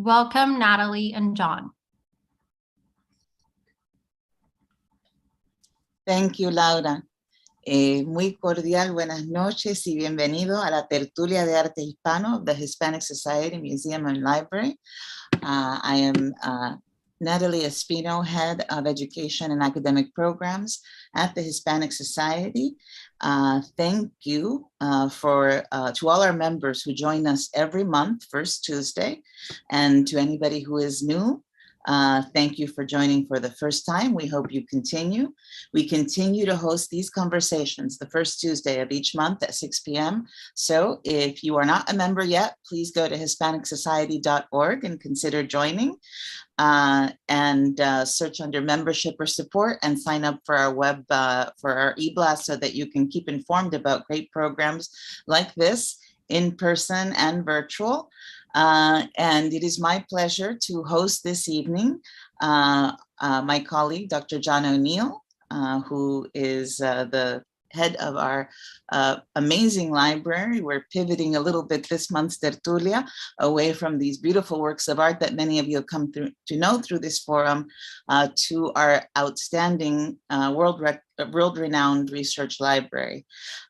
Welcome, Natalie and John. Thank you, Laura. Muy cordial, buenas noches y bienvenido a la Tertulia de Arte Hispano of the Hispanic Society Museum and Library. I am Natalie Hispano, Head of Education and Academic Programs at the Hispanic Society. Thank you to all our members who join us every month, first Tuesday, and to anybody who is new. Thank you for joining for the first time. We hope you continue. We continue to host these conversations the first Tuesday of each month at 6 p.m. So if you are not a member yet, please go to hispanicsociety.org and consider joining and search under membership or support and sign up for our web, for our e-blast so that you can keep informed about great programs like this in person and virtual. And it is my pleasure to host this evening my colleague, Dr. John O'Neill, who is the head of our amazing library. We're pivoting a little bit this month's Tertulia away from these beautiful works of art that many of you have come through to know through this forum to our outstanding world-renowned research library.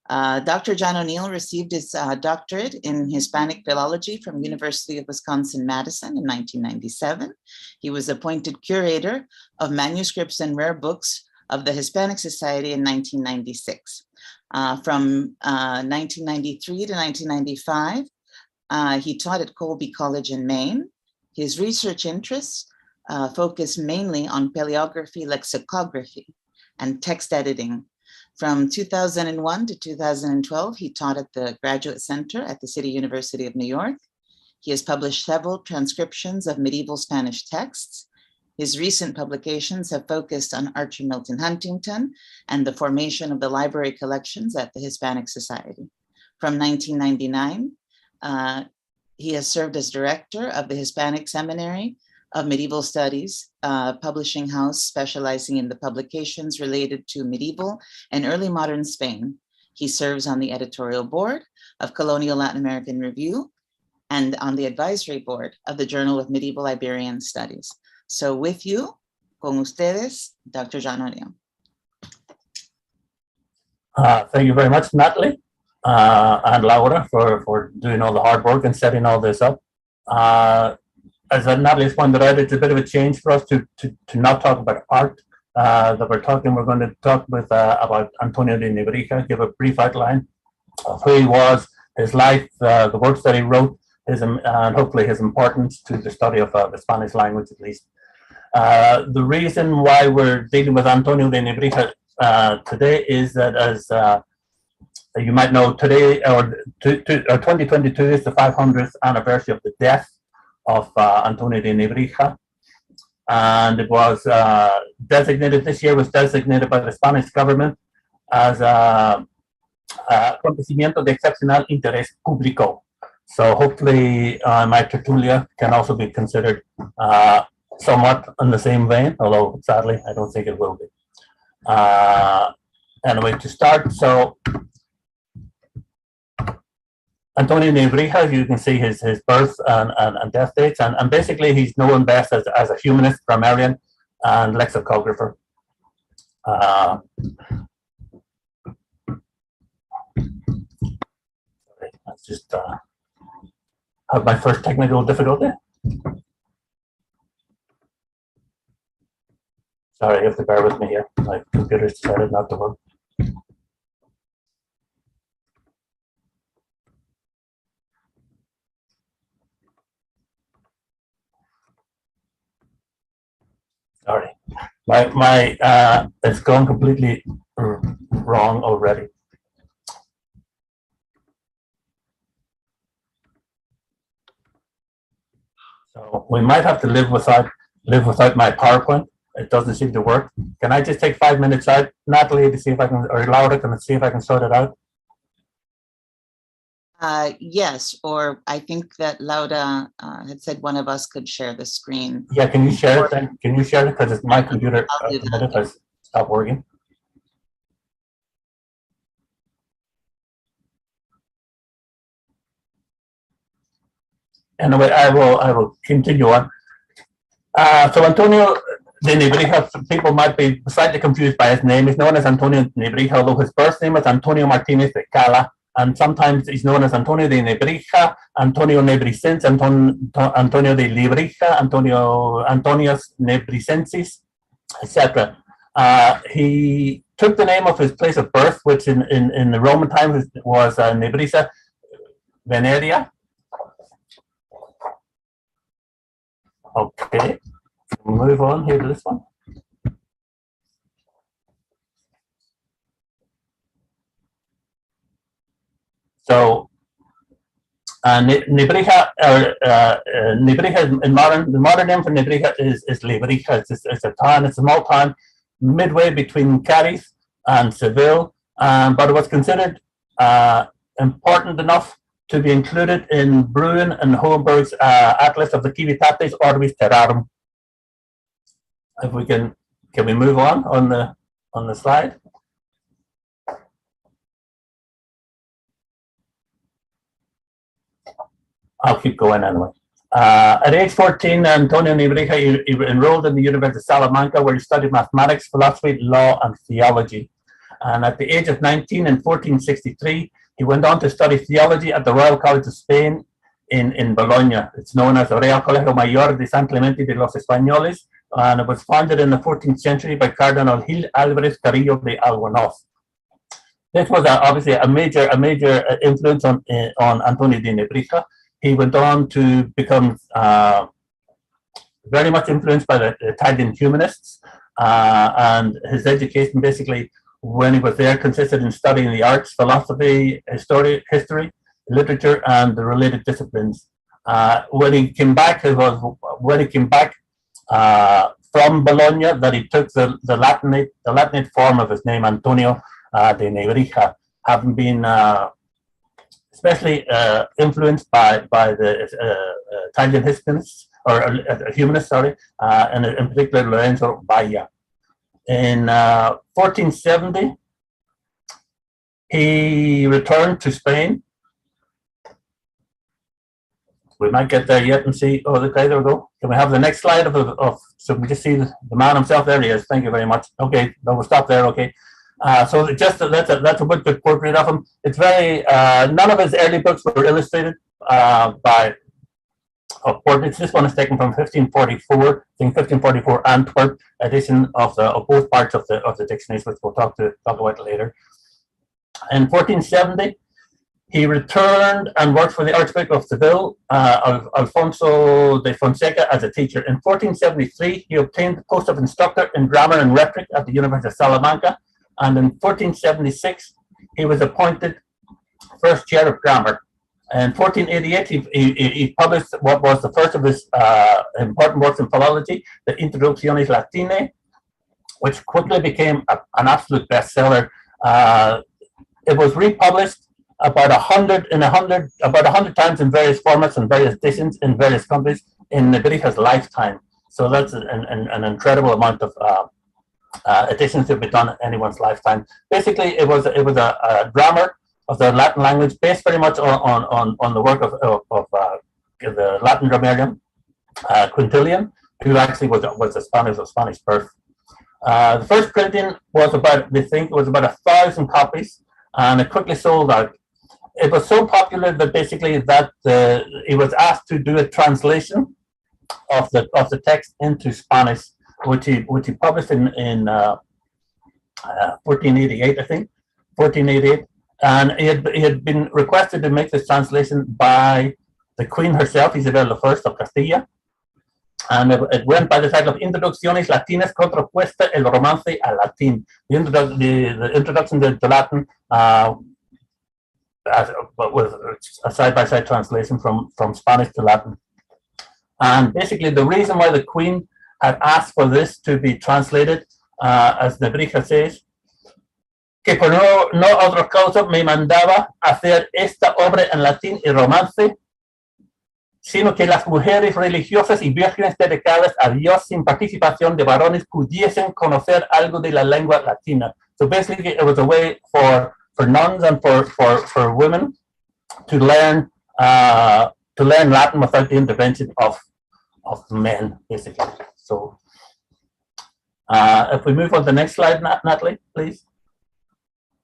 Dr. John O'Neill received his doctorate in Hispanic philology from University of Wisconsin-Madison in 1997. He was appointed curator of manuscripts and rare books of the Hispanic Society in 1996. From 1993 to 1995, he taught at Colby College in Maine. His research interests focused mainly on paleography, lexicography, and text editing. From 2001 to 2012, he taught at the Graduate Center at the City University of New York. He has published several transcriptions of medieval Spanish texts. His recent publications have focused on Archer Milton Huntington and the formation of the library collections at the Hispanic Society. From 1999, he has served as director of the Hispanic Seminary of Medieval Studies, publishing house specializing in the publications related to medieval and early modern Spain. He serves on the editorial board of Colonial Latin American Review and on the advisory board of the Journal of Medieval Iberian Studies. So with you, con ustedes, Dr. John O'Neill. Thank you very much, Natalie and Laura for doing all the hard work and setting all this up. As Natalie's pointed out, it's a bit of a change for us to not talk about art. We're going to talk about Antonio de Nebrija, give a brief outline of who he was, his life, the works that he wrote, and hopefully his importance to the study of the Spanish language, at least. The reason why we're dealing with Antonio de Nebrija today is that, as you might know, today, 2022 is the 500th anniversary of the death of Antonio de Nebrija, and it was designated, this year was designated by the Spanish government as acontecimiento de excepcional interés público. So hopefully my tertulia can also be considered somewhat in the same vein, although sadly I don't think it will be. Anyway, to start, so Antonio Nebrija, you can see his birth and death dates, and basically he's known best as a humanist, grammarian, and lexicographer. Let's just have my first technical difficulty. Sorry, you have to bear with me here. My computer's decided not to work. Sorry, it's gone completely wrong already. So we might have to live without my PowerPoint. It doesn't seem to work. Can I just take 5 minutes out, Natalie, to see if I can, or Laura, can see if I can sort it out? Yes, or I think that Laura had said one of us could share the screen. Yeah, can you share it then? Can you share it? Because it's my computer has stopped working. Anyway, I will continue on. So Antonio de Nebrija, people might be slightly confused by his name. He's known as Antonio Nebrija, although his birth name is Antonio Martinez de Cala, and sometimes he's known as Antonio de Nebrija, Antonio Nebricense, Antonio de Nebrija, Antonius Nebricensis, etc. He took the name of his place of birth, which in the Roman times was Nebrija Veneria. Okay, move on here to this one. So Nebrija, Nebrija in the modern name for Nebrija is Nebrija. It's a town, it's a small town midway between Cadiz and Seville, but it was considered important enough to be included in Bruin and Hohenberg's Atlas of the Civitates Orbis Terrarum. If we can we move on the slide? I'll keep going anyway. At age 14, Antonio Nebrija he enrolled in the University of Salamanca, where he studied mathematics, philosophy, law, and theology. And at the age of 19 in 1463, he went on to study theology at the Royal College of Spain in Bologna. It's known as the Real Colegio Mayor de San Clemente de los Españoles, and it was founded in the 14th century by Cardinal Gil Álvarez Carrillo de Albornoz. This was obviously a major influence on Antonio de Nebrija. He went on to become very much influenced by the Italian humanists, and his education basically, when he was there, consisted in studying the arts, philosophy, history, literature, and the related disciplines. When he came back, from Bologna, that he took the Latinate form of his name, Antonio de Nebrija, having been especially influenced by the Italian humanists, and in particular Lorenzo Baia. In 1470, he returned to Spain. We might get there yet and see. Oh, okay, there we go. Can we have the next slide so we just see the man himself? There he is. Thank you very much. Okay, no, we'll stop there. Okay. So just that's a good portrait of him. It's very none of his early books were illustrated by portraits. This one is taken from 1544, I think 1544 Antwerp edition of both parts of the dictionaries, which we'll talk about later. In 1470, he returned and worked for the Archbishop of Seville, Alfonso de Fonseca, as a teacher. In 1473, he obtained the post of instructor in grammar and rhetoric at the University of Salamanca. And in 1476, he was appointed first chair of grammar. In 1488, he published what was the first of his important works in philology, the Introductiones Latinae, which quickly became an absolute bestseller. It was republished about 100 times in various formats and various editions in various countries in Nebrija's lifetime. So that's an incredible amount of editions to be done in anyone's lifetime. Basically, it was a grammar of the Latin language based very much on the work of the Latin grammarian Quintilian, who actually was of Spanish birth. The first printing was about 1,000 copies, and it quickly sold out. It was so popular that basically he was asked to do a translation of the text into Spanish, which he published in 1488, I think, 1488, and he had been requested to make this translation by the Queen herself, Isabel I of Castilla, and it went by the title of Introducciones Latinas Contrapuesta el Romance al Latín, the introduction to Latin, with a side-by-side translation from Spanish to Latin. And basically, the reason why the Queen had asked for this to be translated, as Nebrija says, que por no otra causa me mandaba hacer esta obra en latín y romance, sino que las mujeres religiosas y vírgenes dedicadas a Dios sin participación de varones pudiesen conocer algo de la lengua latina. So basically, it was a way for nuns and for women to learn to learn Latin without the intervention of men, basically. So if we move on to the next slide, Natalie, please.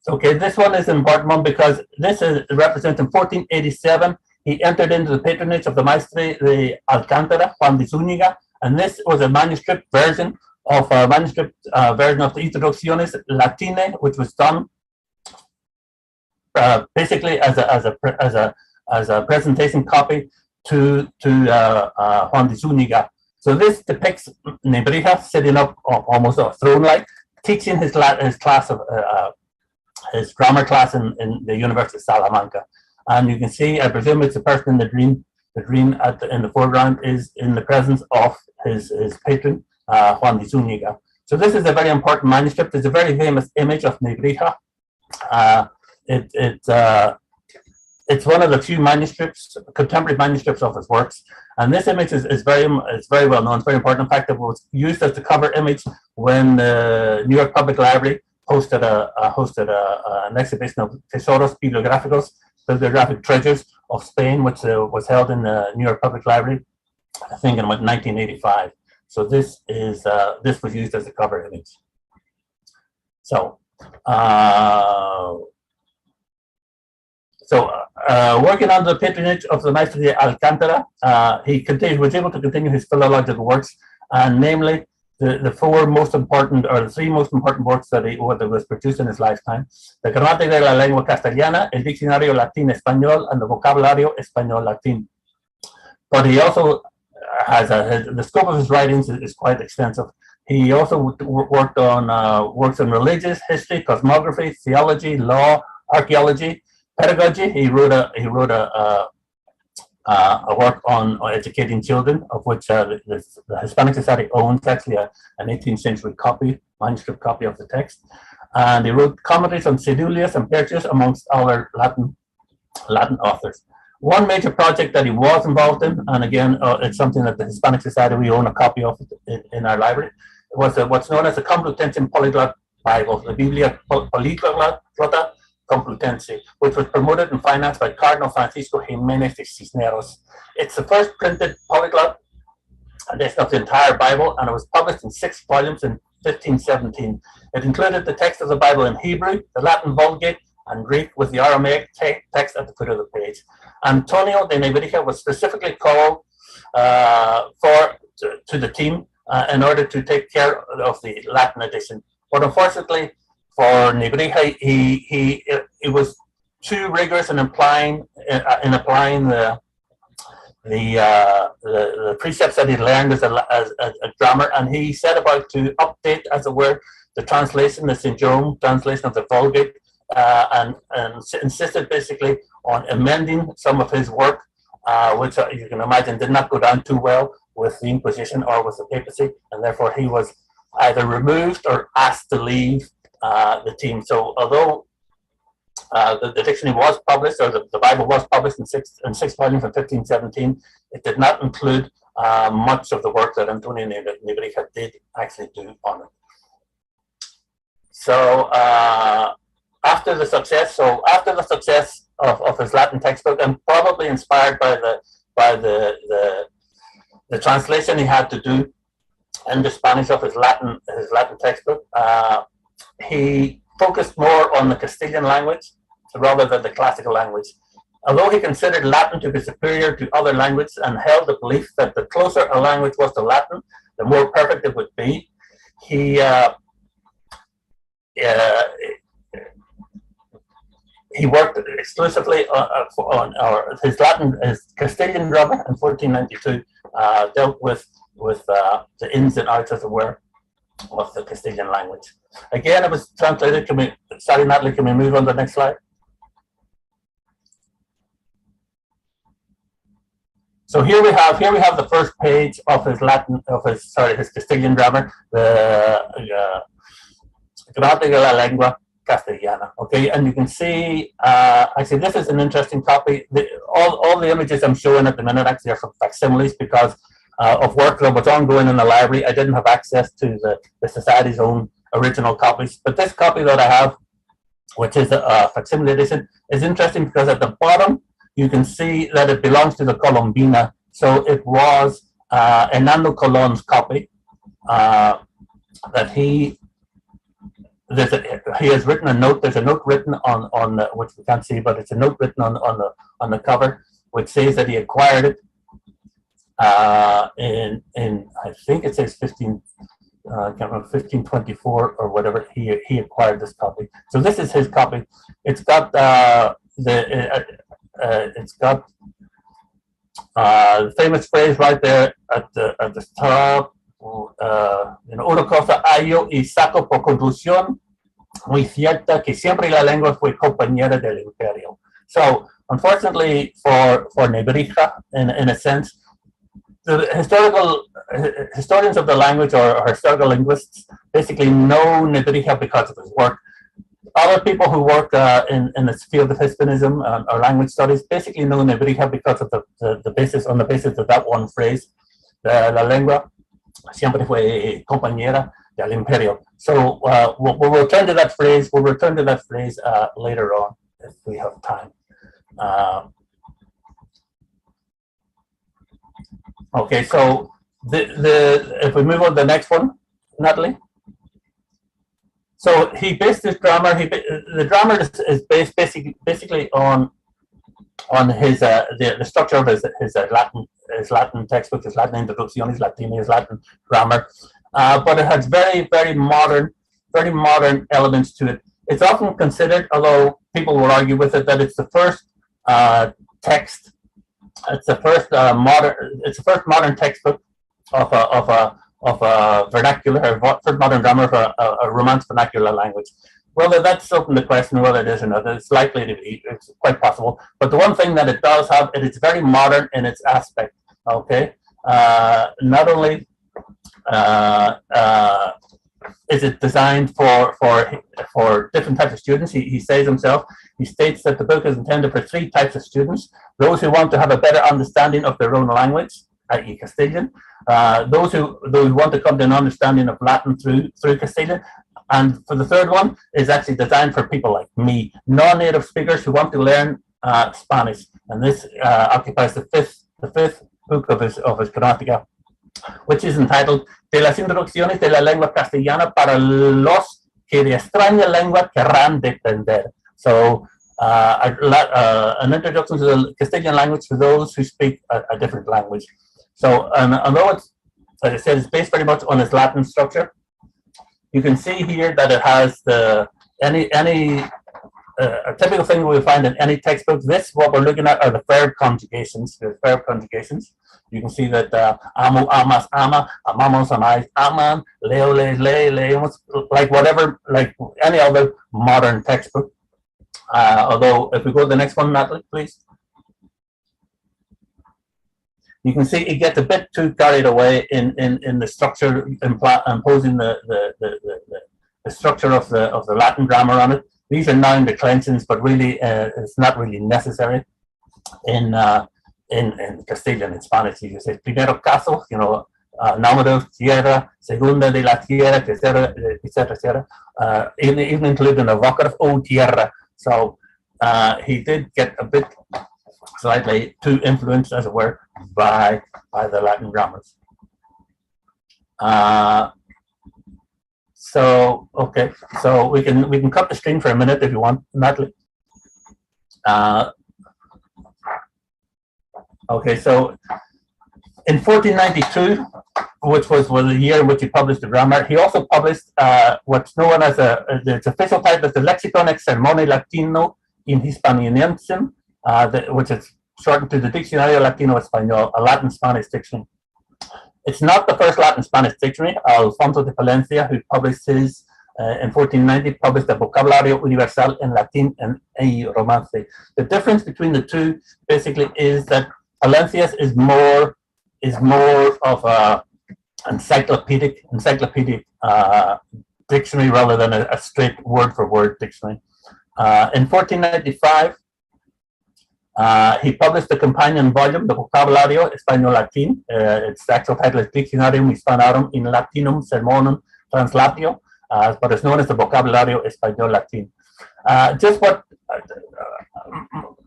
Okay, this one is an important one because this is representing 1487. He entered into the patronage of the Maestre de Alcántara, Juan de Zúñiga, and this was a manuscript version of the Introducciones Latine, which was done basically as a presentation copy to Juan de Zúñiga. So this depicts Nebrija sitting up almost a throne-like, teaching his class of his grammar class in the University of Salamanca. And you can see, I presume it's the person in the dream. The dream in the foreground is in the presence of his patron, Juan de Zúñiga. So this is a very important manuscript. It's a very famous image of Nebrija. It's one of the few manuscripts, contemporary manuscripts of his works. And this image is very well known. It's very important. In fact, it was used as the cover image when the New York Public Library hosted an exhibition of Tesoros Bibliográficos, bibliographic treasures of Spain, which was held in the New York Public Library, I think in 1985. So this was used as a cover image. So working under the patronage of the Maestre de Alcántara, he was able to continue his philological works, and namely the three most important works that was produced in his lifetime: the Gramática de la Lengua Castellana, el Diccionario Latín-Español, and the Vocabulario Español-Latín. But he also has the scope of his writings is quite extensive. He also worked on works in religious history, cosmography, theology, law, archaeology, pedagogy. He wrote a work on educating children, of which the Hispanic Society owns actually an 18th century manuscript copy of the text. And he wrote commentaries on Sedulius and Tertius, amongst other Latin authors. One major project that he was involved in, and again, it's something that the Hispanic Society, we own a copy of in our library, was what's known as the Complutense Polyglot Bible, the Biblia Polyglota Complutense, which was promoted and financed by Cardinal Francisco Jimenez de Cisneros. It's the first printed polyglot edition of the entire Bible, and it was published in 6 volumes in 1517. It included the text of the Bible in Hebrew, the Latin Vulgate, and Greek, with the Aramaic text at the foot of the page. Antonio de Nebrija was specifically called to the team in order to take care of the Latin edition. But unfortunately for Nebrija, he was too rigorous in applying the precepts that he learned as a grammar, and he set about to update, as it were, the translation, the St. Jerome translation of the Vulgate, and insisted basically on amending some of his work, which you can imagine did not go down too well with the Inquisition or with the papacy, and therefore he was either removed or asked to leave the team. So although the dictionary was published, or the Bible was published in six volumes in 1517, it did not include much of the work that Antonio Nebrija did actually do on it. So after the success of his Latin textbook, and probably inspired by the translation he had to do in the Spanish of his Latin textbook, he focused more on the Castilian language rather than the classical language. Although he considered Latin to be superior to other languages and held the belief that the closer a language was to Latin, the more perfect it would be, he worked exclusively on his Castilian grammar in 1492, dealt with the ins and outs, as it were, of the Castilian language. Again, it was translated. Sorry, Natalie, can we move on to the next slide? So here we have the first page of his his Castilian grammar, the Gramática de la Lengua Castellana. Okay, and you can see, actually, this is an interesting copy. All the images I'm showing at the minute actually are from facsimiles because of work that was ongoing in the library. I didn't have access to the Society's own original copies, but this copy that I have, which is a facsimile edition, is interesting because at the bottom you can see that it belongs to the Colombina. So it was Hernando Colon's copy that he has written a note. There's a note written on which we can't see, but it's a note written on the cover, which says that he acquired it in I think it says 1524 or whatever. He acquired this copy. So this is his copy. It's got it's got the famous phrase right there at the top. Una cosa hallo y saco por conclusión muy cierta que siempre la lengua fue compañera del imperio. So unfortunately for Nebrija, in a sense, the historians of the language or historical linguists basically know Nebrija because of his work. Other people who work in this field of Hispanism or language studies basically know Nebrija because of the basis of that one phrase, la lengua siempre fue compañera del imperio. So we'll return to that phrase. We'll return to that phrase later on if we have time. Okay, so if we move on to the next one, Natalie. So he based his grammar. The grammar is based basically on his the structure of his Latin textbook, his Latin Introducciones Latini, his Latin grammar, but it has very modern elements to it. It's often considered, although people will argue with it, that it's the first text. It's the first modern textbook of a vernacular, or first modern grammar of a Romance vernacular language. Whether that's open to question, whether it is or not, it's likely to be. It's quite possible. But the one thing that it does have, it's very modern in its aspect. Okay, not only is it designed for different types of students. He says himself. He states that the book is intended for 3 types of students: those who want to have a better understanding of their own language, i.e. Castilian; those who want to come to an understanding of Latin through Castilian. And for the third one, is actually designed for people like me, non-native speakers who want to learn Spanish. And this occupies the fifth book of his gramática, which is entitled De las Introducciones de la Lengua Castellana para los que de extraña lengua querrán depender. So an introduction to the Castilian language for those who speak a different language. So although it's, as I said, it's based very much on its Latin structure, you can see here that it has a typical thing we find in any textbook. This, what we're looking at, are the verb conjugations. The verb conjugations. You can see that amo, amas, ama, amamos, amais, aman, leo, lees, lee, leemos, like whatever, like any other modern textbook. Although, if we go to the next one, Natalie, please. You can see it gets a bit too carried away in the structure, imposing the structure of the Latin grammar on it. These are noun declensions, but really it's not really necessary in Castilian. In Spanish, you say primero caso, número, tierra, segunda de la tierra, tercera, etc. Even including the vocative, o tierra. So he did get a bit slightly too influenced, as it were, by the Latin grammars. So okay, so we can cut the screen for a minute if you want, Natalie. Okay, so in 1492, which was the year in which he published the grammar, he also published what's known as its official title is the Lexicon ex Sermone Latino in Hispaniensium, which is shortened to the Diccionario Latino Español, a Latin-Spanish dictionary. It's not the first Latin-Spanish dictionary. Alfonso de Palencia, who published his in 1490, published the Vocabulario Universal en Latín y Romance. The difference between the two basically is that Palencia's is more of a encyclopedic dictionary rather than a straight word-for-word dictionary. In 1495, he published the companion volume, the Vocabulario Español-Latín. Its actual title is Dictionarium Hispanorum in Latinum Sermonum Translatio, but it's known as the Vocabulario Español-Latín. Just what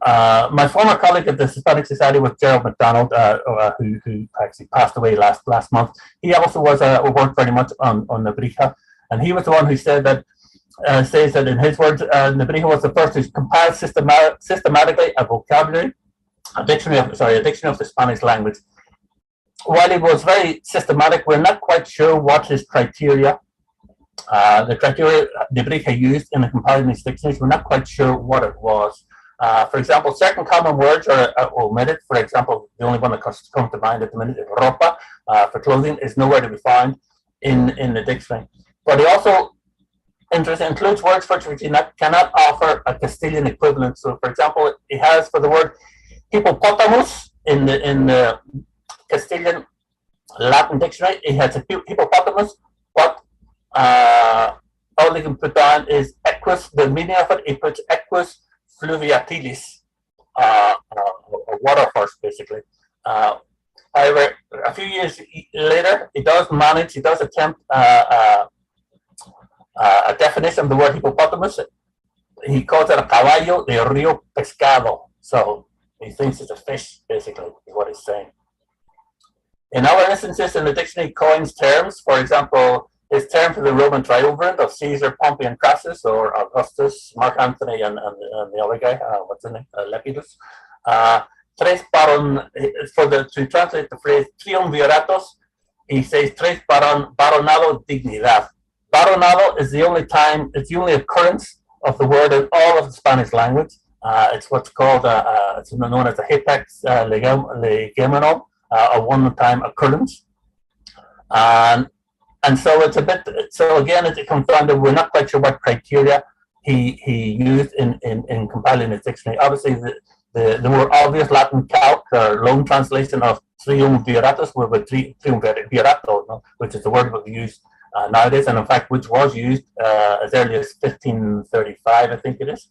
my former colleague at the Hispanic Society was Gerald McDonald, who actually passed away last month. He also worked very much on Nebrija, and he was the one who said that says that in his words, Nebrija was the first to compile systematically a dictionary of the Spanish language. While it was very systematic, we're not quite sure what his criteria, the criteria Nebrija used in compiling these dictionaries. We're not quite sure what it was. For example, certain common words are omitted. For example, the only one that comes to mind at the minute is ropa, for clothing, is nowhere to be found in the dictionary. But it also includes words for which it cannot offer a Castilian equivalent. So, for example, it has for the word hippopotamus in the Castilian Latin dictionary, it has a hippopotamus, but all they can put down is equus. The meaning of it puts equus fluviatilis, a water horse, basically. However, a few years later, it does attempt a definition of the word hippopotamus. He calls it a caballo de río pescado. So he thinks it's a fish, basically, is what he's saying. In other instances, in the dictionary coins terms, for example, his term for the Roman triumvirate of Caesar, Pompey, and Crassus, or Augustus, Mark Antony, and the other guy, what's his name, Lepidus. To translate the phrase triunviratos, he says tres baronado dignidad. Baronado is the only occurrence of the word in all of the Spanish language. It's what's called, it's known as a hapax legomenon, a one-time occurrence. And so it's a bit, so again, it comes down to, we're not quite sure what criteria he used in compiling his dictionary. Obviously, the more obvious Latin calc or loan translation of triumviratus were with triumvirato, no? Which is the word that we use nowadays, and in fact, which was used as early as 1535, I think it is.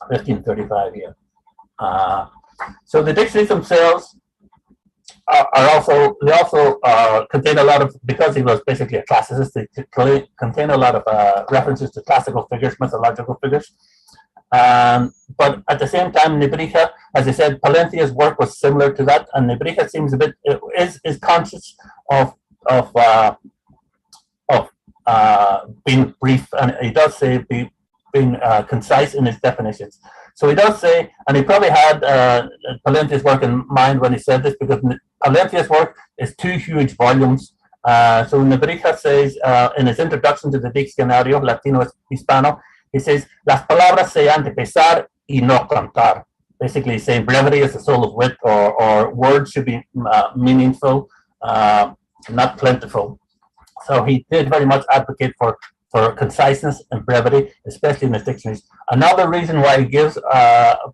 1535, yeah. So the dictionaries themselves they also contain a lot of, because he was basically a classicist, they contain a lot of references to classical figures, mythological figures. But at the same time, Nebrija, as I said, Palencia's work was similar to that, and Nebrija seems a bit is conscious of being brief, and he does say being concise in his definitions. So he does say, and he probably had Palencia's work in mind when he said this, because Palencia's work is 2 huge volumes. So Nebrija says in his introduction to the Diccionario Latino Hispano, he says, las palabras se han de pesar y no contar. Basically, he's saying brevity is the soul of wit, or words should be meaningful, not plentiful. So he did very much advocate for conciseness and brevity, especially in his dictionaries. Another reason why he gives,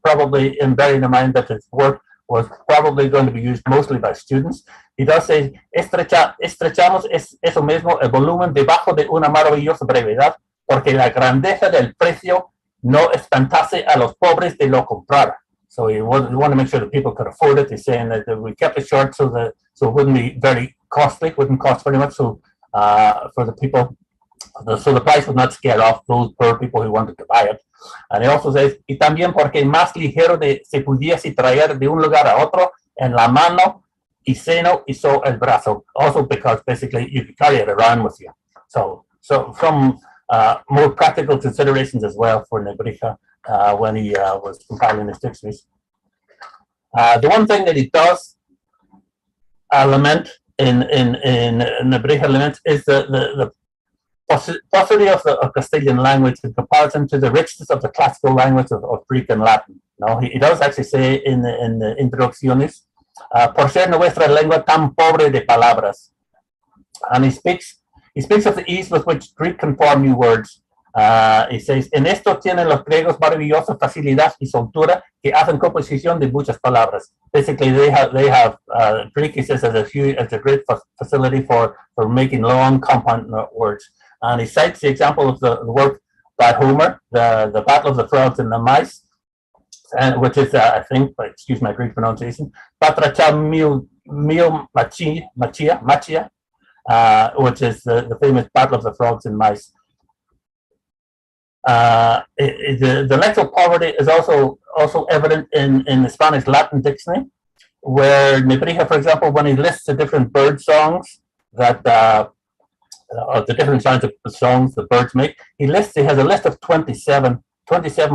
probably in bearing in mind that his work was probably going to be used mostly by students, he does say, estrechamos eso mismo, el volumen debajo de una maravillosa brevedad, porque la grandeza del precio no espantase a los pobres de lo comprar. So he wanted to make sure that people could afford it. He's saying that we kept it short so it wouldn't be very costly, wouldn't cost very much, so for the people, so the price would not scare off those poor people who wanted to buy it. And he also says, y también porque más ligero se pudiese traer de un lugar a otro en la mano y seno y so el brazo. Also because basically you could carry it around with you. So from more practical considerations as well for Nebrija when he was compiling his dictionaries. The one thing that he does lament in Nebrija laments is the paucity of the Castilian language in comparison to the richness of the classical language of Greek and Latin. No, he does actually say in the introducciones, por ser nuestra lengua tan pobre de palabras. And he speaks of the ease with which Greek can form new words. He says, en esto tienen los griegos maravillosa facilidad y soltura que hacen composición de muchas palabras. Basically, they have Greek, he says, as a great facility for making long compound words. And he cites the example of the work by Homer, the Battle of the Frogs and the Mice, which is, I think, excuse my Greek pronunciation, Patracha mil machia, which is the famous Battle of the Frogs and Mice. The intellectual poverty is also also evident in the Spanish Latin dictionary, where Nebrija, for example, when he lists the different bird songs that the different kinds of songs the birds make, he has a list of 27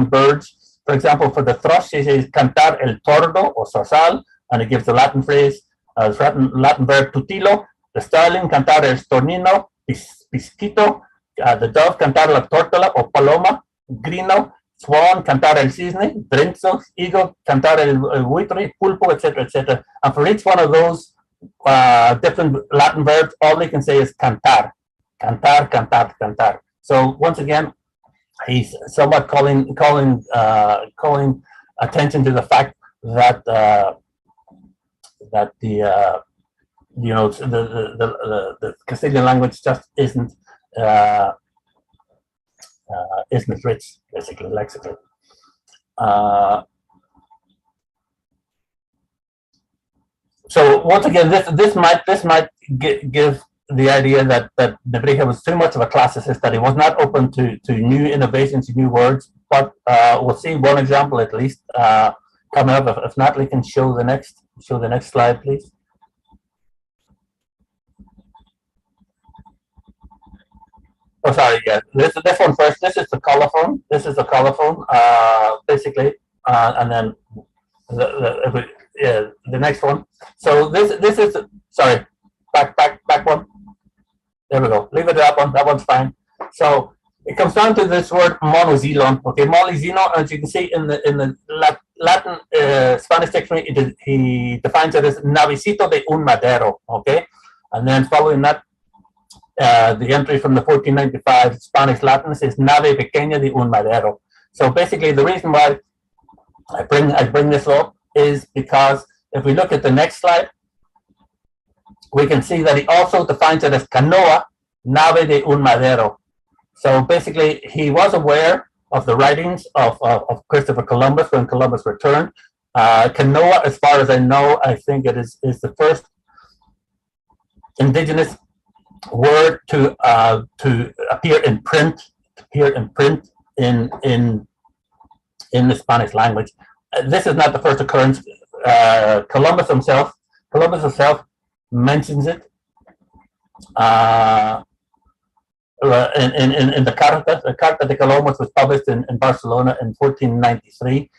birds. For example, for the thrush, he says cantar el tordo or zorzal, and he gives the Latin phrase, Latin verb tutilo. The starling, cantar el stornino, pisquito. The dove, cantar la tórtola or paloma. Grino, swan, cantar el cisne. Drenzo, eagle, cantar el buitre, pulpo, etc., etc. And for each one of those different Latin verbs, all they can say is cantar, cantar, cantar, cantar. So once again, he's somewhat calling attention to the fact that the Castilian language just isn't rich, basically, lexically. So once again, this might give the idea that Nebrija was too much of a classicist, that he was not open to new innovations, new words. But we'll see one example at least coming up. If Natalie can show the next slide, please. Oh, sorry. Yeah, this one first. This is the colophon. Basically, and then the next one. So this is sorry. Back one. There we go. Leave it that one. That one's fine. So it comes down to this word monoxylon. Okay, monoxylon, as you can see in the Latin Spanish dictionary, he defines it as navicito de un madero. Okay, and then following that, the entry from the 1495 Spanish Latin says nave pequeña de un madero. So basically, the reason why I bring this up is because if we look at the next slide, we can see that he also defines it as canoa, nave de un madero. So basically, he was aware of the writings of Christopher Columbus when Columbus returned. Canoa, as far as I know, I think it is the first indigenous word to appear in print in the Spanish language. This is not the first occurrence. Columbus himself mentions it in the Carta. The Carta de Columbus was published in Barcelona in 1493.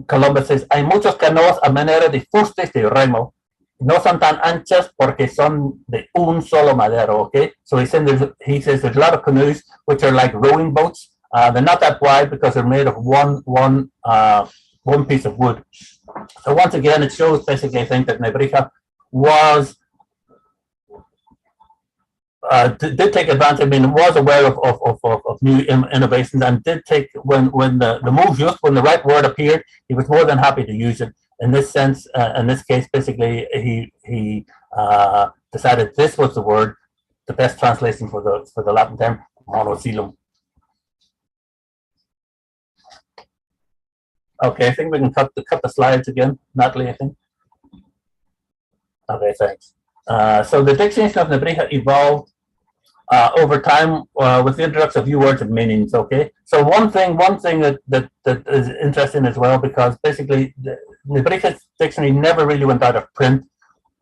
Columbus says, hay muchos canoas a manera de fustes de remo. No son tan anchas porque son de un solo madero, okay? So he says there's a lot of canoes which are like rowing boats. They're not that wide because they're made of one piece of wood. So once again, it shows basically, I think, that Nebrija was did take advantage. I mean, was aware of new innovations, and did take when the move used, when the right word appeared, he was more than happy to use it. In this sense, in this case, basically, he decided this was the word, the best translation for the Latin term, monoxylon. Okay, I think we can cut the slides again, Natalie, I think. Okay, thanks. So the dictation of Nebrija evolved over time with the introduction of new words and meanings. Okay, so one thing that is interesting as well, because basically Nebrija's dictionary never really went out of print,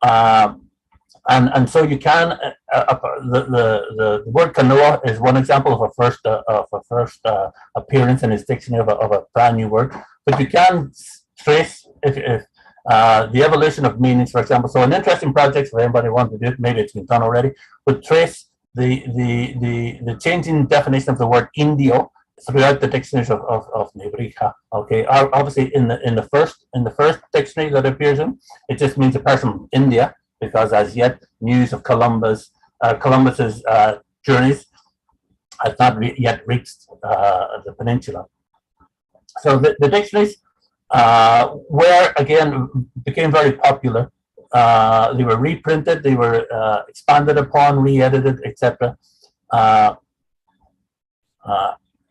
and so you can the word canoa is one example of a first appearance in his dictionary of a brand new word, but you can trace if the evolution of meanings, for example. So an interesting project for anybody who wants to do it, maybe it's been done already, would trace the changing definition of the word indio throughout the dictionaries of Nebrija. Okay, obviously in the first dictionary that appears in, it just means a person from India, because as yet news of Columbus's journeys has not yet reached the peninsula. So the dictionaries became very popular. They were reprinted, they were expanded upon, re-edited, etc.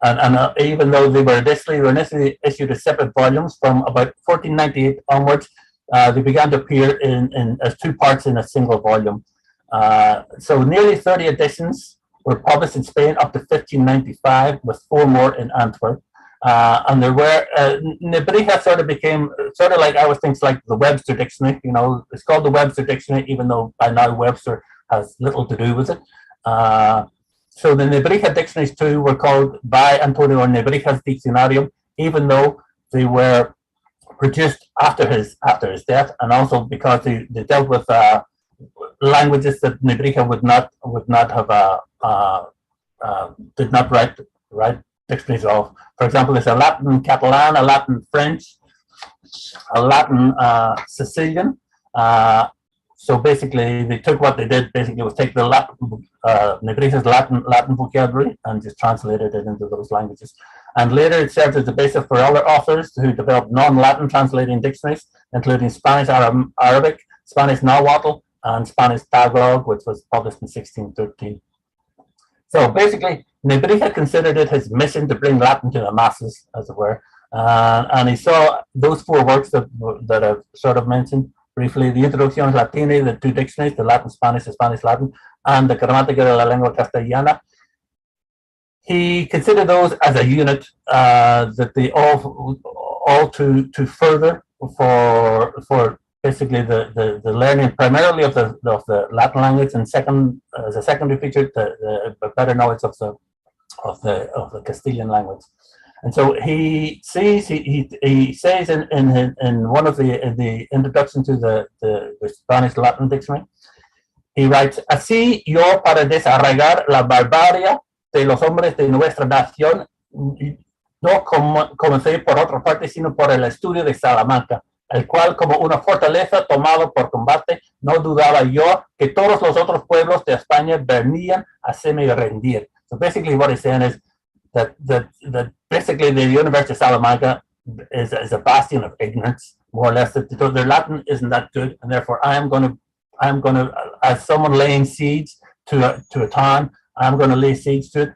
And even though they were initially issued as separate volumes, from about 1498 onwards, they began to appear in as two parts in a single volume. So nearly 30 editions were published in Spain up to 1595, with 4 more in Antwerp. And there were, Nebrija sort of became, sort of like, I was thinking like the Webster Dictionary, you know, it's called the Webster Dictionary, even though by now Webster has little to do with it. So the Nebrija dictionaries too were called by Antonio Nebrija's Diccionarium, even though they were produced after his death, and also because they dealt with languages that Nebrija would not have did not write dictionaries of. For example, there's a Latin Catalan, a Latin French, a Latin Sicilian. So basically, they took what they did. Basically, was take the Latin, Nebrija's Latin vocabulary and just translated it into those languages. And later, it served as the basis for other authors who developed non-Latin translating dictionaries, including Spanish Arabic, Spanish Nahuatl, and Spanish Tagalog, which was published in 1613. So basically, Nebrija considered it his mission to bring Latin to the masses, as it were. And he saw those four works that I've sort of mentioned briefly: the Introducciones Latinae, the two dictionaries, the Latin Spanish, the Spanish Latin, and the Gramática de la Lengua Castellana. He considered those as a unit, that they all to further for basically the learning primarily of the Latin language, and second, as a secondary feature, the better knowledge of the Castilian language. And so he says in one of the introduction to the Spanish Latin dictionary, he writes: "Así yo, para desarraigar la barbarie de los hombres de nuestra nación, no comencé por otra parte, sino por el estudio de Salamanca, el cual, como una fortaleza tomado por combate, no dudaba yo que todos los otros pueblos de España venían a semi-rendir." So basically what he's saying is that basically the University of Salamanca is a bastion of ignorance, more or less, that their Latin isn't that good, and therefore I am going to, as someone laying siege to a town, I'm going to lay siege to it,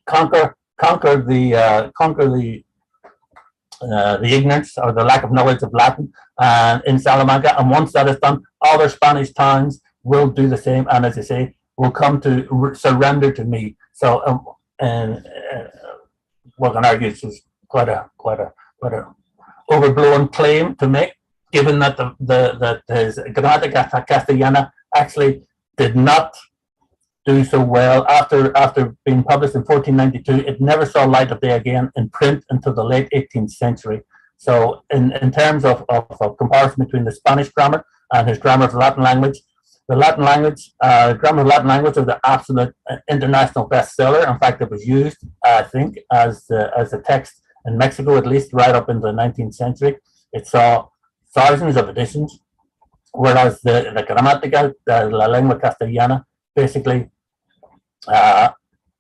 conquer the ignorance or the lack of knowledge of Latin in Salamanca. And once that is done, other Spanish towns will do the same, and as I say, will come to surrender to me. So, one can argue this is quite a overblown claim to make, given that that his Gramática Castellana actually did not do so well after being published in 1492. It never saw light of day again in print until the late 18th century. So in terms of comparison between the Spanish grammar and his grammar of the Latin language, the Latin language, grammar of Latin language was the absolute international bestseller. In fact, it was used, I think, as a text in Mexico, at least right up into the 19th century. It saw thousands of editions, whereas the Gramática de la Lengua Castellana, basically, I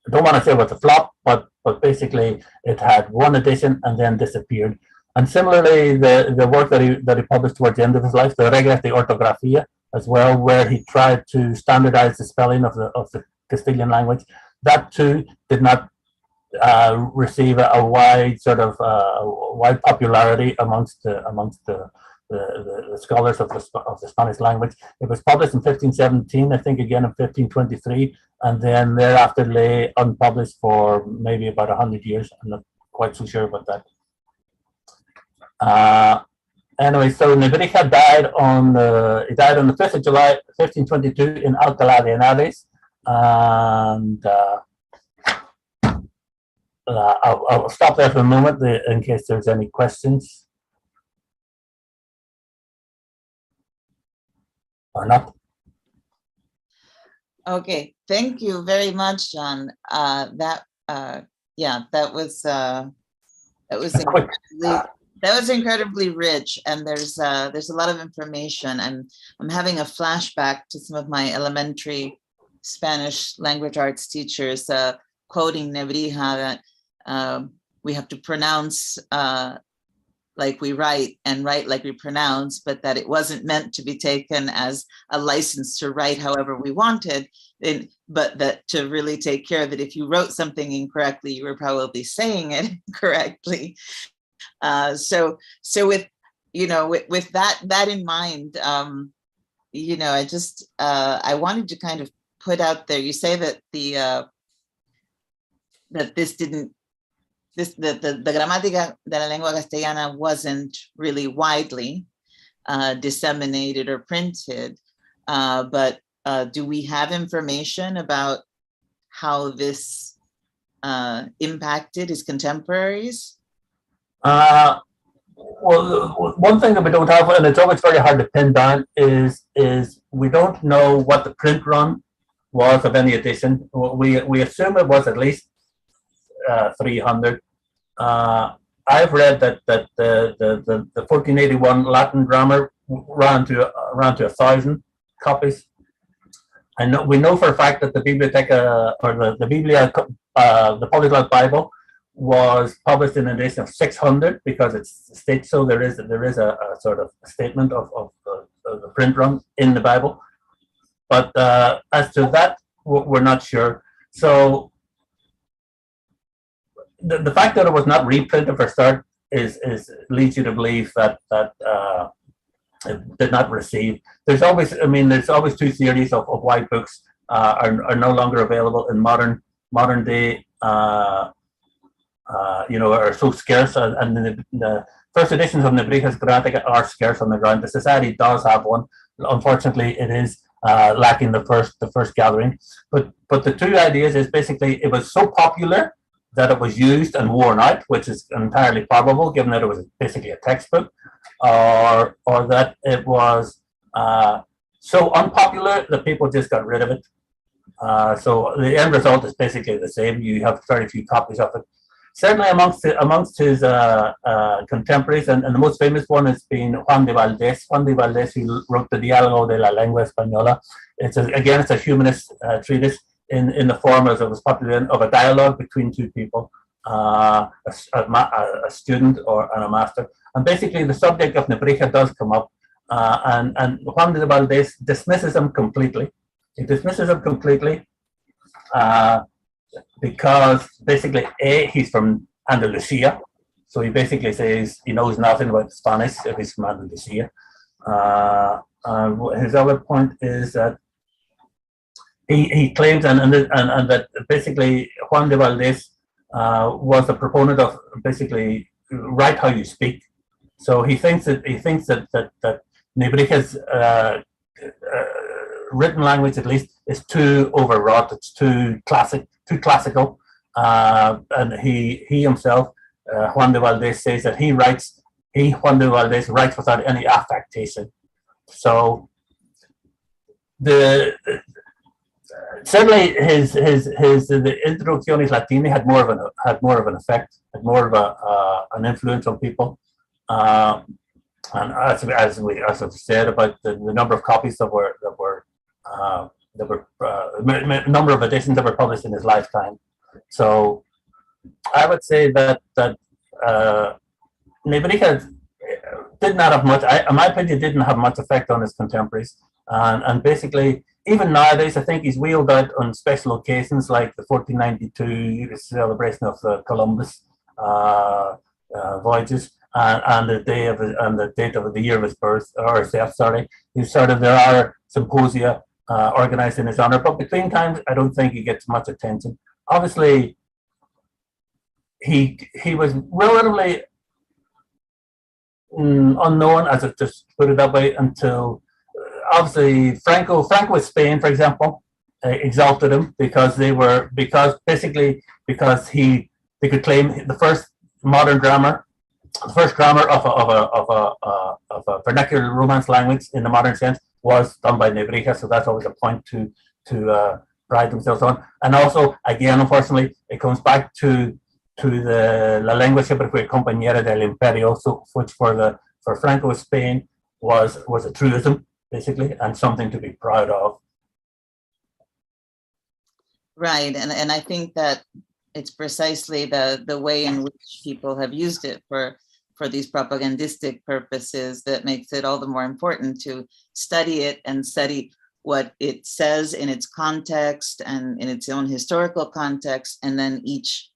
don't want to say it was a flop, but basically it had one edition and then disappeared. And similarly, the work that he published towards the end of his life, the Reglas de Ortografía, as well, where he tried to standardize the spelling of the Castilian language, that too did not receive a wide sort of wide popularity amongst the scholars of the Spanish language. It was published in 1517, I think, again in 1523, and then thereafter lay unpublished for maybe about 100 years. I'm not quite so sure about that. Anyway, so Nebrija died on the 5th of July, 1522, in Alcalá de Henares, and I'll stop there for a moment in case there's any questions. Or not. Okay, thank you very much, John. That was incredibly rich, and there's a lot of information. I'm having a flashback to some of my elementary Spanish language arts teachers quoting Nebrija that we have to pronounce like we write and write like we pronounce, but that it wasn't meant to be taken as a license to write however we wanted, but that to really take care that if you wrote something incorrectly, you were probably saying it correctly. So with that in mind, I just I wanted to kind of put out there. You say that that the gramática de la lengua castellana wasn't really widely disseminated or printed, but do we have information about how this impacted his contemporaries? Well, one thing that we don't have, and it's always very hard to pin down, is we don't know what the print run was of any edition. We assume it was at least 300. I've read that the 1481 Latin grammar ran to 1,000 copies. We know for a fact that the Biblioteca, or the Biblia, the Polyglot Bible, was published in an edition of 600 because it states so. There is a sort of statement of the print run in the Bible, but as to that, we're not sure. So the fact that it was not reprinted for start is leads you to believe that it did not receive. There's always two theories of why books are no longer available in modern day. Are so scarce, and the first editions of Nebrija's Gramática are scarce on the ground. The society does have one. Unfortunately, it is lacking the first gathering. But the two ideas is basically it was so popular that it was used and worn out, which is entirely probable, given that it was basically a textbook, or that it was so unpopular that people just got rid of it. So the end result is basically the same. You have very few copies of it. Certainly amongst his contemporaries, and the most famous one has been Juan de Valdés. Juan de Valdés, who wrote the Diálogo de la Lengua Española. It's a humanist treatise in the form as it was popular of a dialogue between two people, a student and a master. And basically the subject of Nebrija does come up, and Juan de Valdés dismisses him completely. He dismisses him completely. Because basically, he's from Andalusia, so he basically says he knows nothing about Spanish if he's from Andalusia. His other point is that he claims and that basically Juan de Valdés was a proponent of basically write how you speak. So he thinks that Nebrija's written language, at least, is too overwrought. It's too classical, and he himself, Juan de Valdés, says that Juan de Valdés writes without any affectation. So certainly the Introducciones Latinae had more of an effect, had more of an influence on people. And as I've said about the number of copies number of editions that were published in his lifetime. So I would say that Nebrija did not have much, in my opinion, didn't have much effect on his contemporaries. And basically, even nowadays, I think he's wheeled out on special occasions like the 1492 celebration of the Columbus voyages, and the date of the year of his birth or his death. Sorry, there are symposia organized in his honor, but between times, I don't think he gets much attention. Obviously, he was relatively unknown, as I just put it that way, until obviously Franco of Spain, for example, exalted him because they could claim the first modern grammar, the first grammar of a vernacular Romance language in the modern sense was done by Nebrija, so that's always a point to pride themselves on. And also, again, unfortunately, it comes back to the La Lengua Siempre Fue Compañera del Imperio, so which for Franco of Spain was a truism, basically, and something to be proud of. Right, and I think that it's precisely the way in which people have used it for these propagandistic purposes that makes it all the more important to study it and study what it says in its context and in its own historical context, and then each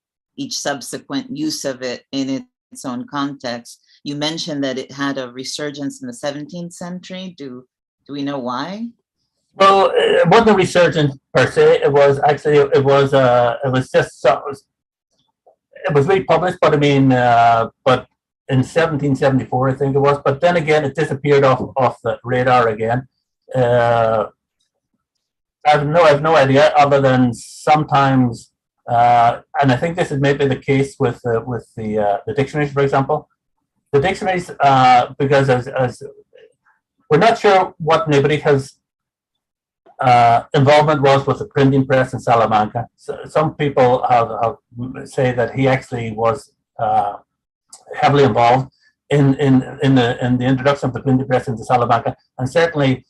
subsequent use of it in its own context. You mentioned that it had a resurgence in the 17th century. Do we know why? Well, it wasn't a resurgence per se. It was it was republished, but I mean, but in 1774, I think it was. But then again, it disappeared off the radar again. I have no idea, other than sometimes, and I think this is maybe the case with the dictionaries, for example. The dictionaries, because as we're not sure what Nebrija's involvement was with the printing press in Salamanca. So some people have say that he actually was heavily involved in the introduction of the printing press into Salamanca, and certainly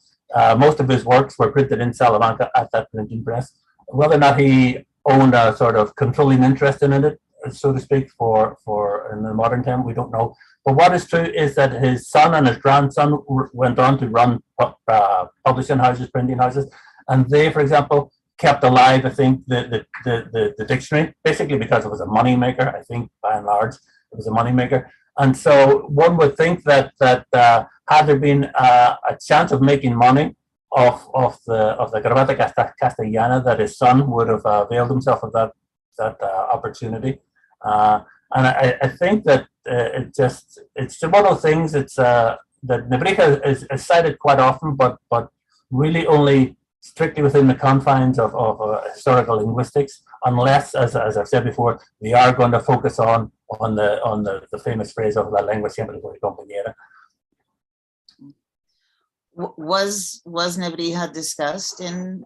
most of his works were printed in Salamanca at that printing press. Whether or not he owned a sort of controlling interest in it, so to speak, for in the modern time, we don't know. But what is true is that his son and his grandson went on to run publishing houses, printing houses, and they, for example, kept alive, I think, the dictionary, basically because it was a money maker. I think by and large it was a money maker. And so one would think that had there been a chance of making money of the Gramática Castellana, that his son would have availed himself of that opportunity. And I think that it's one of those things. It's that Nebrija is cited quite often, but really only strictly within the confines of historical linguistics, unless, as I've said before, we are going to focus on the famous phrase of la lengua siempre fue compañera. Was Nebrija discussed in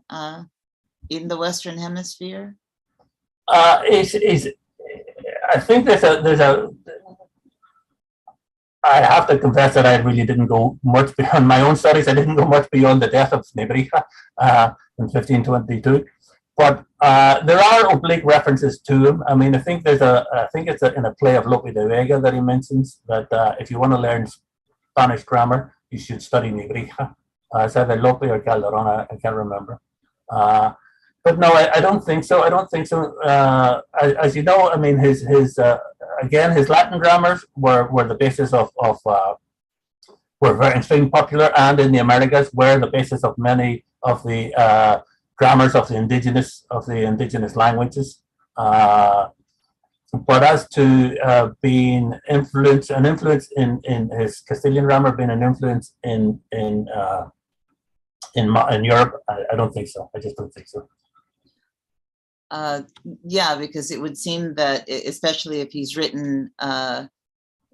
the Western Hemisphere? I think there's a. I have to confess that I really didn't go much beyond my own studies. I didn't go much beyond the death of Nebrija in 1522. But there are oblique references to him. I mean, I think it's in a play of Lope de Vega that he mentions that if you want to learn Spanish grammar, you should study Nebrija. It's either Lope or Calderon, I can't remember. But no, I don't think so. I don't think so. As you know, I mean, his Latin grammars were the basis of were very extremely popular, and in the Americas were the basis of many of the grammars of the indigenous languages. But as to being an influence in his Castilian grammar, being an influence in Europe, I don't think so. I just don't think so. Yeah, because it would seem that, especially if he's written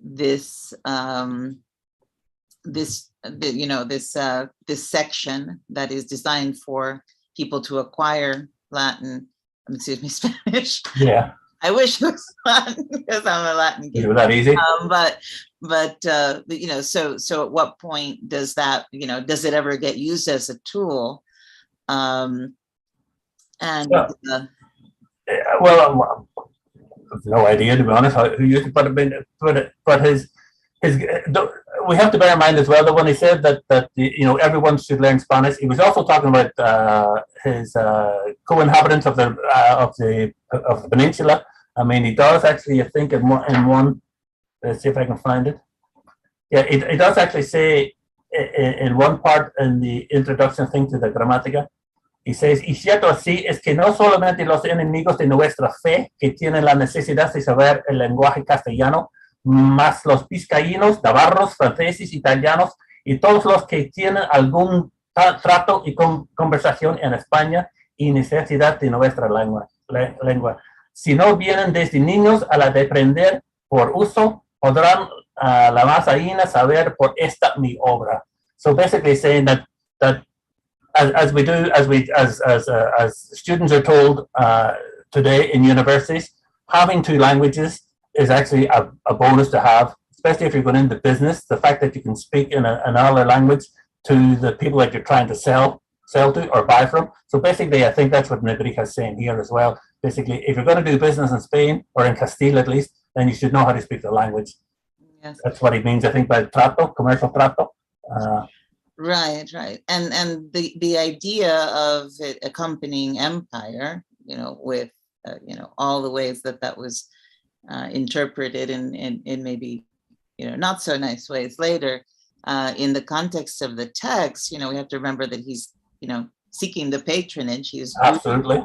this section that is designed for people to acquire Spanish. Yeah. I wish it was Latin because I'm a Latin kid. Is it that easy? But so at what point does that, does it ever get used as a tool? Well, no idea, to be honest, who used it, but his we have to bear in mind as well that when he said that everyone should learn Spanish, he was also talking about his co-inhabitants of the peninsula. I mean, he does actually, I think, in one. Let's see if I can find it. Yeah, it does actually say in one part in the introduction thing to the Gramática. He says, y cierto así es que no solamente los enemigos de nuestra fe que tienen la necesidad de saber el lenguaje castellano, más los vizcaínos, navarros, franceses, italianos y todos los que tienen algún trato y conversación en España y necesidad de nuestra lengua. Si no vienen desde niños a la de aprender por uso, podrán la más aína saber por esta mi obra. So basically saying that as students are told today in universities, having two languages is actually a bonus to have, especially if you're going into business. The fact that you can speak in another language to the people that you're trying to sell to or buy from. So basically, I think that's what Nebrija is saying here as well. Basically, if you're going to do business in Spain or in Castile at least, then you should know how to speak the language. Yes. That's what he means, I think, by trato, commercial trato. Right. And the idea of it accompanying empire, with, all the ways that was interpreted in maybe, not so nice ways later, in the context of the text, we have to remember that he's, seeking the patronage. He's absolutely.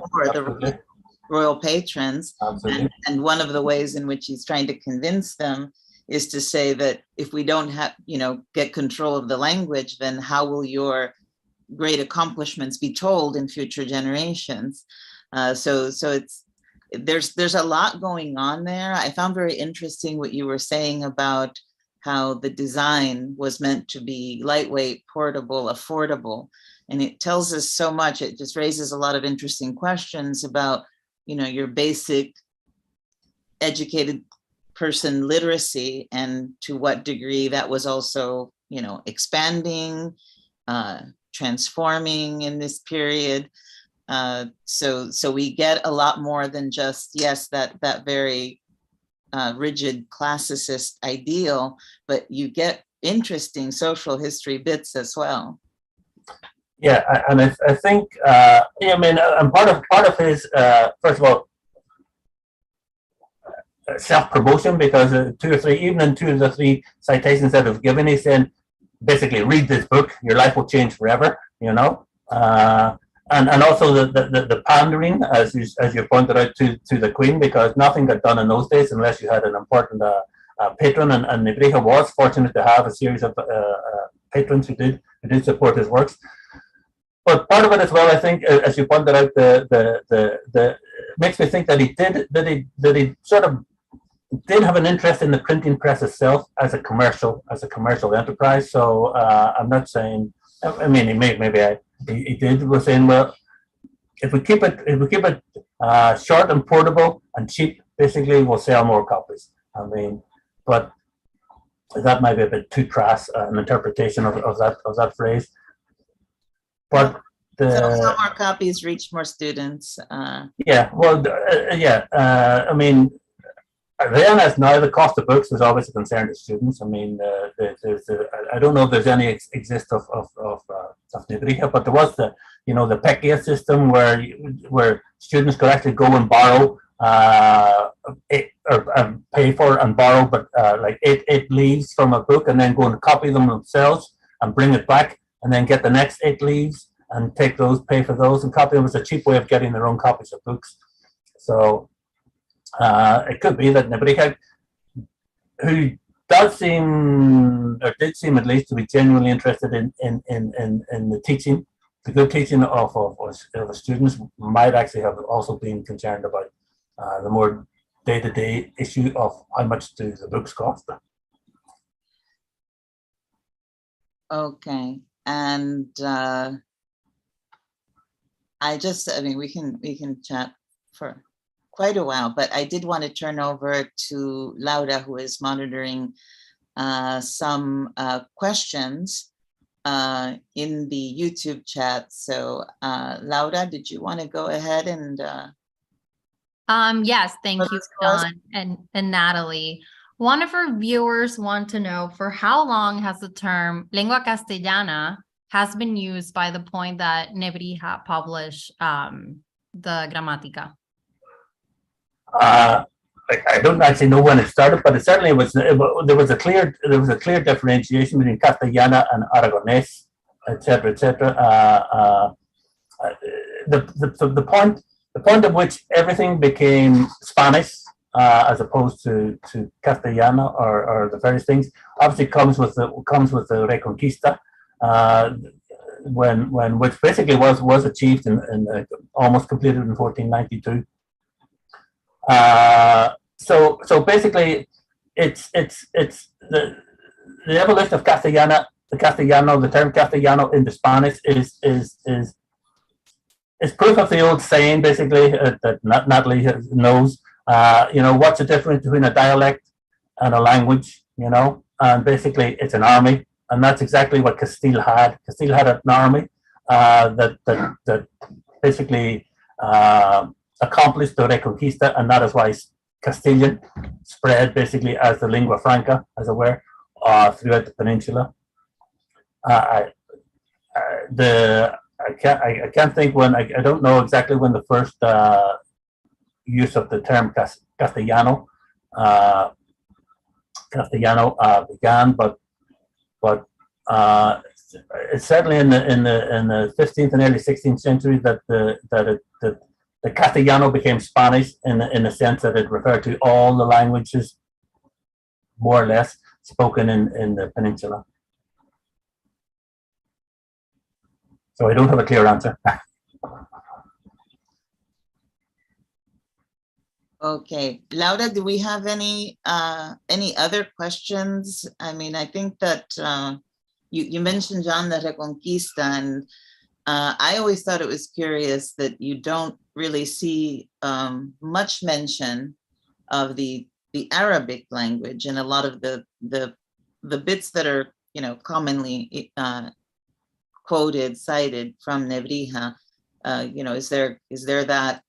royal patrons. Absolutely. And one of the ways in which he's trying to convince them is to say that if we don't have, get control of the language, then how will your great accomplishments be told in future generations? So there's a lot going on there. I found very interesting what you were saying about how the design was meant to be lightweight, portable, affordable. And it tells us so much. It just raises a lot of interesting questions about, your basic educated person literacy and to what degree that was also, expanding, transforming in this period. So we get a lot more than just, yes, that very rigid classicist ideal, but you get interesting social history bits as well. Yeah, and I think and part of his first of all self-promotion, because even in 2 of the 3 citations that I've given, he's saying basically read this book, your life will change forever. And also the pandering, as you pointed out, to the Queen, because nothing got done in those days unless you had an important patron, and Nebrija was fortunate to have a series of patrons who did support his works. But part of it as well, I think, as you pointed out, the makes me think that he sort of did have an interest in the printing press itself as a commercial enterprise. So I'm not saying, he did, was saying, well, if we keep it short and portable and cheap, basically we'll sell more copies. But that might be a bit too crass an interpretation of that phrase. But so sell more copies, reach more students. Then as now, the cost of books is always a concern to students. I don't know if there's any exist of Nebrija, but there was the Pekia system where students could actually go and borrow or pay for and borrow, but like eight leaves from a book, and then go and copy them themselves and bring it back, and then get the next 8 leaves and take those, pay for those, and copy them. It's a cheap way of getting their own copies of books. So it could be that Nebrija, who did seem at least to be genuinely interested in the teaching, the good teaching of the students, might actually have also been concerned about the more day-to-day issue of how much do the books cost. Okay, and we can chat for quite a while, but I did want to turn over to Laura, who is monitoring some questions in the YouTube chat. So Laura, did you want to go ahead and yes, thank you, Don and Natalie. One of our viewers want to know, for how long has the term lengua castellana has been used by the point that Nebrija published the Gramática? I don't actually know when it started, but it certainly was. There was a clear differentiation between Castellana and Aragonés, etc., etc. The point at which everything became Spanish as opposed to Castellano or the various things, obviously comes with the Reconquista, which basically was achieved in almost completed in 1492. So basically, it's the evolution of the term Castellano into Spanish is proof of the old saying, basically, that Natalie knows. What's the difference between a dialect and a language? And basically it's an army, and that's exactly what Castile had. Castile had an army that basically accomplished the Reconquista, and that is why Castilian spread basically as the lingua franca, as it were, throughout the peninsula. I can't think when. I don't know exactly when the first use of the term Castellano began, but it's certainly in the 15th and early 16th century that the Castellano became Spanish in the sense that it referred to all the languages, more or less, spoken in the peninsula. So I don't have a clear answer. Okay, Laura, do we have any other questions? I mean, I think that you mentioned John the Reconquista, and I always thought it was curious that you don't really see much mention of the Arabic language, and a lot of the bits that are, you know, commonly quoted, cited from Nebrija. You know, is there that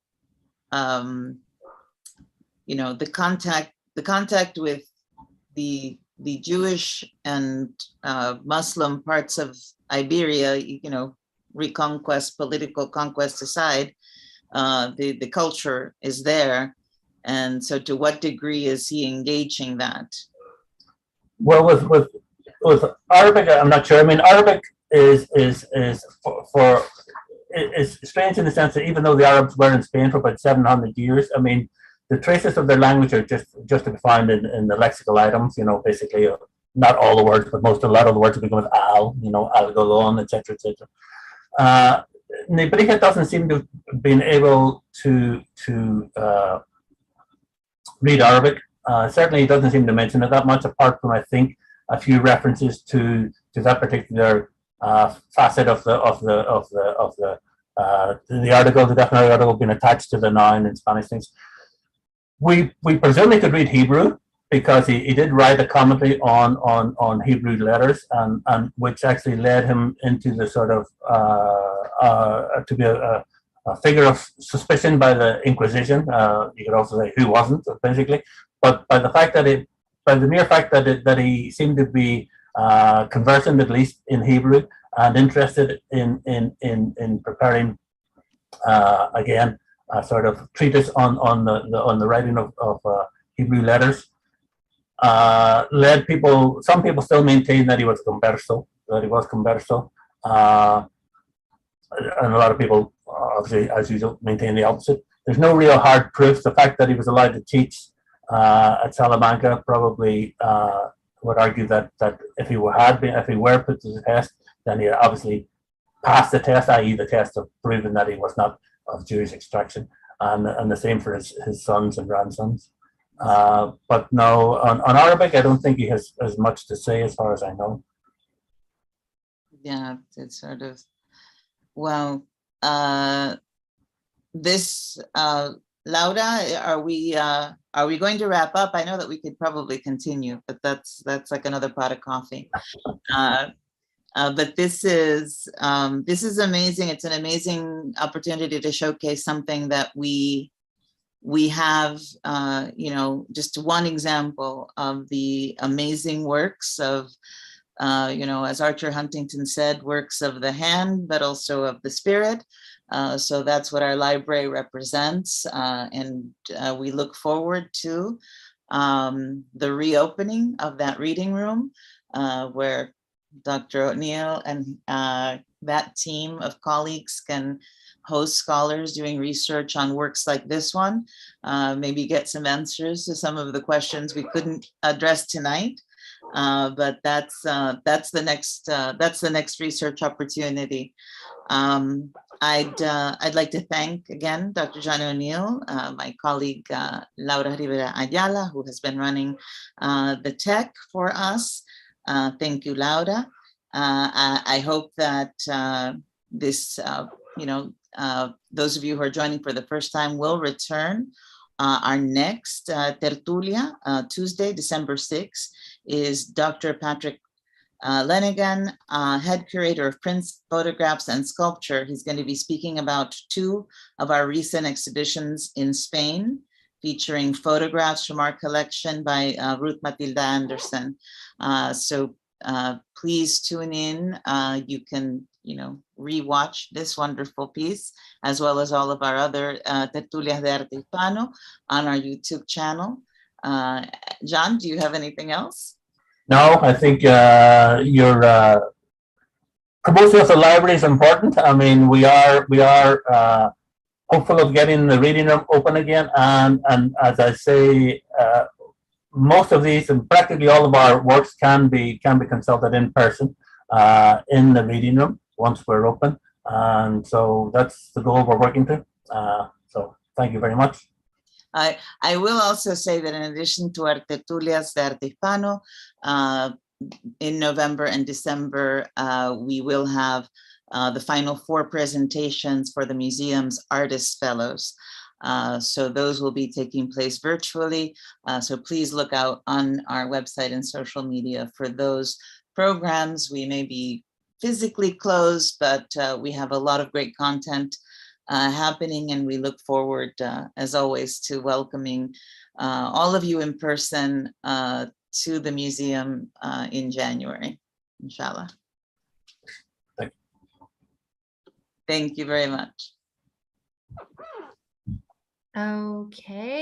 you know, the contact with the Jewish and Muslim parts of Iberia, you know, reconquest, political conquest aside, the culture is there. And so to what degree is he engaging that? Well, with Arabic, I'm not sure. I mean, Arabic is strange in the sense that even though the Arabs were in Spain for about 700 years, I mean, the traces of their language are just to be found in the lexical items, you know, basically not all the words, but a lot of the words begin with al, you know, algodón, etc., etc. Nebrija doesn't seem to have been able to read Arabic. Certainly, he doesn't seem to mention it that much, apart from, I think, a few references to that particular facet of the article, the dictionary article being attached to the noun in Spanish things. We presume he could read Hebrew because he did write a commentary on Hebrew letters, and which actually led him into the sort of to be a figure of suspicion by the Inquisition. You could also say who wasn't, basically, but by the mere fact that he seemed to be conversant, at least in Hebrew, and interested in preparing again a sort of treatise on the writing of Hebrew letters, led people. Some people still maintain that he was converso, and a lot of people, obviously, as usual, maintain the opposite. There's no real hard proof. The fact that he was allowed to teach at Salamanca probably would argue that if he were put to the test, then he obviously passed the test, i.e. the test of proving that he was not of Jewish extraction, and the same for his sons and grandsons. But no, on Arabic, I don't think he has as much to say, as far as I know. Yeah, it's sort of, well, this, Laura, are we going to wrap up? I know that we could probably continue, but that's like another pot of coffee. But this is amazing. It's an amazing opportunity to showcase something that we have, you know, just one example of the amazing works of, you know, as Archer Huntington said, works of the hand, but also of the spirit. So that's what our library represents. And we look forward to the reopening of that reading room where Dr. O'Neill and that team of colleagues can host scholars doing research on works like this one, maybe get some answers to some of the questions we couldn't address tonight. But that's the next research opportunity. I'd like to thank again Dr. John O'Neill, my colleague Laura Rivera Ayala, who has been running the tech for us. Thank you, Laura. I hope that this, you know, those of you who are joining for the first time will return. Our next Tertulia, Tuesday, December 6th, is Dr. Patrick Lenigan, head curator of prints, photographs, and sculpture. He's going to be speaking about 2 of our recent exhibitions in Spain, featuring photographs from our collection by Ruth Matilda Anderson. So please tune in. You can, you know, rewatch this wonderful piece, as well as all of our other Tertulias de Arte Hispano on our YouTube channel. John, do you have anything else? No, I think your promotion of the library is important. I mean, we are hopeful of getting the reading room open again. And as I say, most of these and practically all of our works can be consulted in person in the reading room once we're open. And so that's the goal we're working to. So thank you very much. I will also say that in addition to our tertulias de Arte Hispano, in November and December, we will have the final 4 presentations for the museum's Artist Fellows. So those will be taking place virtually. So please look out on our website and social media for those programs. We may be physically closed, but we have a lot of great content happening, and we look forward, as always, to welcoming all of you in person to the museum in January, inshallah. Thank you very much. Okay.